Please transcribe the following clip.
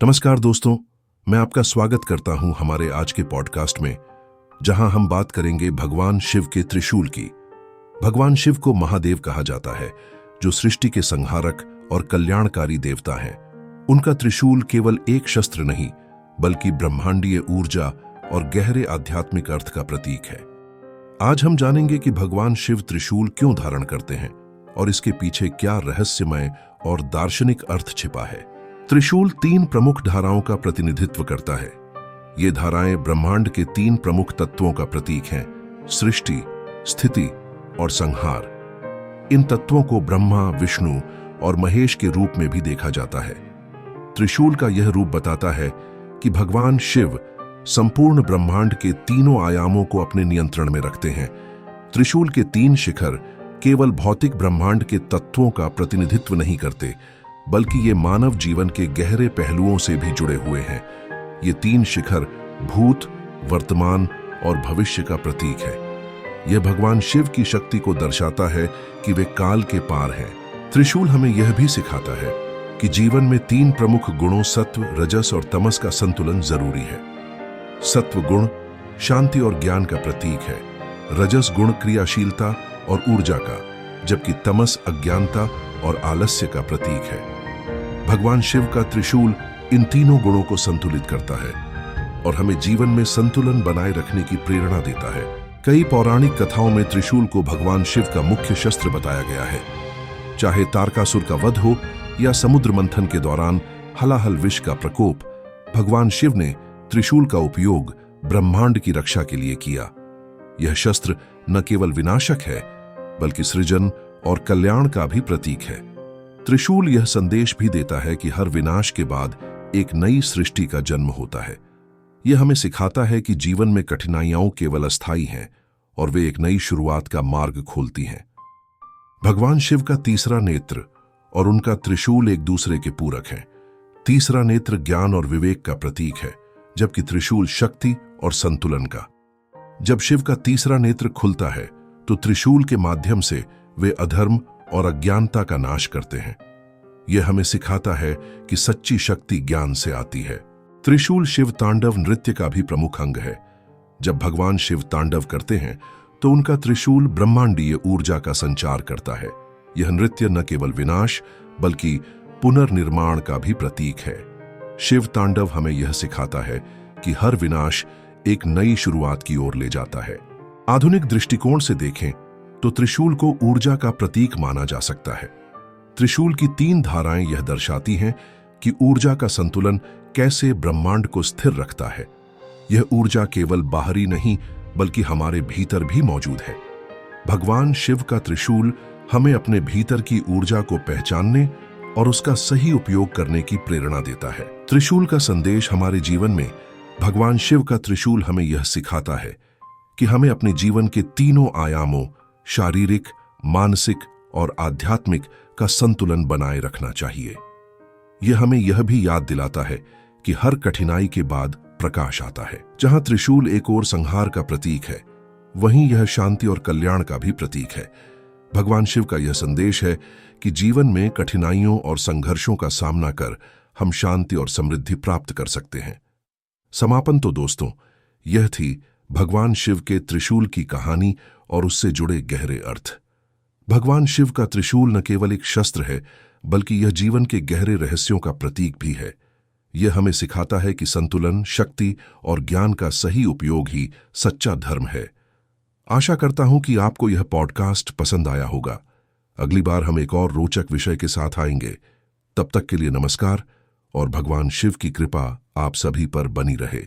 नमस्कार दोस्तों, मैं आपका स्वागत करता हूं हमारे आज के पॉडकास्ट में, जहां हम बात करेंगे भगवान शिव के त्रिशूल की। भगवान शिव को महादेव कहा जाता है, जो सृष्टि के संहारक और कल्याणकारी देवता हैं। उनका त्रिशूल केवल एक शस्त्र नहीं, बल्कि ब्रह्मांडीय ऊर्जा और गहरे आध्यात्मिक अर्थ का प्रतीक है। आज हम जानेंगे कि भगवान शिव त्रिशूल क्यों धारण करते हैं और इसके पीछे क्या रहस्यमय और दार्शनिक अर्थ छिपा है। त्रिशूल 3 प्रमुख धाराओं का प्रतिनिधित्व करता है। ये धाराएं ब्रह्मांड के 3 प्रमुख तत्वों का प्रतीक हैं: सृष्टि, स्थिति और संहार। इन तत्वों को ब्रह्मा, विष्णु और महेश के रूप में भी देखा जाता है। त्रिशूल का यह रूप बताता है कि भगवान शिव संपूर्ण ब्रह्मांड के तीनों आयामों को अपने नियंत्रण में रखते हैं। त्रिशूल के 3 शिखर केवल भौतिक ब्रह्मांड के तत्वों का प्रतिनिधित्व नहीं करते, बल्कि ये मानव जीवन के गहरे पहलुओं से भी जुड़े हुए हैं। ये 3 शिखर भूत, वर्तमान और भविष्य का प्रतीक है। यह भगवान शिव की शक्ति को दर्शाता है कि वे काल के पार हैं। त्रिशूल हमें यह भी सिखाता है कि जीवन में 3 प्रमुख गुणों सत्व, रजस और तमस का संतुलन जरूरी है। सत्व गुण शांति और ज्ञान का प्रतीक है, रजस गुण क्रियाशीलता और ऊर्जा का, जबकि तमस अज्ञानता और आलस्य का प्रतीक है। भगवान शिव का त्रिशूल इन तीनों गुणों को संतुलित करता है और हमें जीवन में संतुलन बनाए रखने की प्रेरणा देता है। कई पौराणिक कथाओं में त्रिशूल को भगवान शिव का मुख्य शस्त्र बताया गया है। चाहे तारकासुर का वध हो या समुद्र मंथन के दौरान हलाहल विष का प्रकोप, भगवान शिव ने त्रिशूल का उपयोग ब्रह्मांड की रक्षा के लिए किया। यह शस्त्र न केवल विनाशक है, बल्कि सृजन और कल्याण का भी प्रतीक है। त्रिशूल यह संदेश भी देता है कि हर विनाश के बाद एक नई सृष्टि का जन्म होता है। यह हमें सिखाता है कि जीवन में कठिनाइयां केवल अस्थायी हैं और वे एक नई शुरुआत का मार्ग खोलती हैं। भगवान शिव का तीसरा नेत्र और उनका त्रिशूल एक दूसरे के पूरक हैं। तीसरा नेत्र ज्ञान और विवेक का प्रतीक है, जबकि त्रिशूल शक्ति और संतुलन का। जब शिव का तीसरा नेत्र खुलता है, तो त्रिशूल के माध्यम से वे अधर्म और अज्ञानता का नाश करते हैं। यह हमें सिखाता है कि सच्ची शक्ति ज्ञान से आती है। त्रिशूल शिव तांडव नृत्य का भी प्रमुख अंग है। जब भगवान शिव तांडव करते हैं, तो उनका त्रिशूल ब्रह्मांडीय ऊर्जा का संचार करता है। यह नृत्य न केवल विनाश, बल्कि पुनर्निर्माण का भी प्रतीक है। शिव तांडव हमें यह सिखाता है कि हर विनाश एक नई शुरुआत की ओर ले जाता है। आधुनिक दृष्टिकोण से देखें तो त्रिशूल को ऊर्जा का प्रतीक माना जा सकता है। त्रिशूल की 3 धाराएं यह दर्शाती हैं कि ऊर्जा का संतुलन कैसे ब्रह्मांड को स्थिर रखता है। यह ऊर्जा केवल बाहरी नहीं, बल्कि हमारे भीतर भी मौजूद है। भगवान शिव का त्रिशूल हमें अपने भीतर की ऊर्जा को पहचानने और उसका सही उपयोग करने की प्रेरणा देता है। त्रिशूल का संदेश हमारे जीवन में भगवान शिव का त्रिशूल हमें यह सिखाता है कि हमें अपने जीवन के तीनों आयामों शारीरिक, मानसिक और आध्यात्मिक का संतुलन बनाए रखना चाहिए। यह हमें यह भी याद दिलाता है कि हर कठिनाई के बाद प्रकाश आता है। जहां त्रिशूल एक ओर संहार का प्रतीक है, वहीं यह शांति और कल्याण का भी प्रतीक है। भगवान शिव का यह संदेश है कि जीवन में कठिनाइयों और संघर्षों का सामना कर हम शांति और समृद्धि प्राप्त कर सकते हैं। समापन तो दोस्तों, यह थी भगवान शिव के त्रिशूल की कहानी और उससे जुड़े गहरे अर्थ। भगवान शिव का त्रिशूल न केवल एक शस्त्र है, बल्कि यह जीवन के गहरे रहस्यों का प्रतीक भी है। यह हमें सिखाता है कि संतुलन, शक्ति और ज्ञान का सही उपयोग ही सच्चा धर्म है। आशा करता हूं कि आपको यह पॉडकास्ट पसंद आया होगा। अगली बार हम एक और रोचक विषय के साथ आएंगे। तब तक के लिए नमस्कार और भगवान शिव की कृपा आप सभी पर बनी रहे।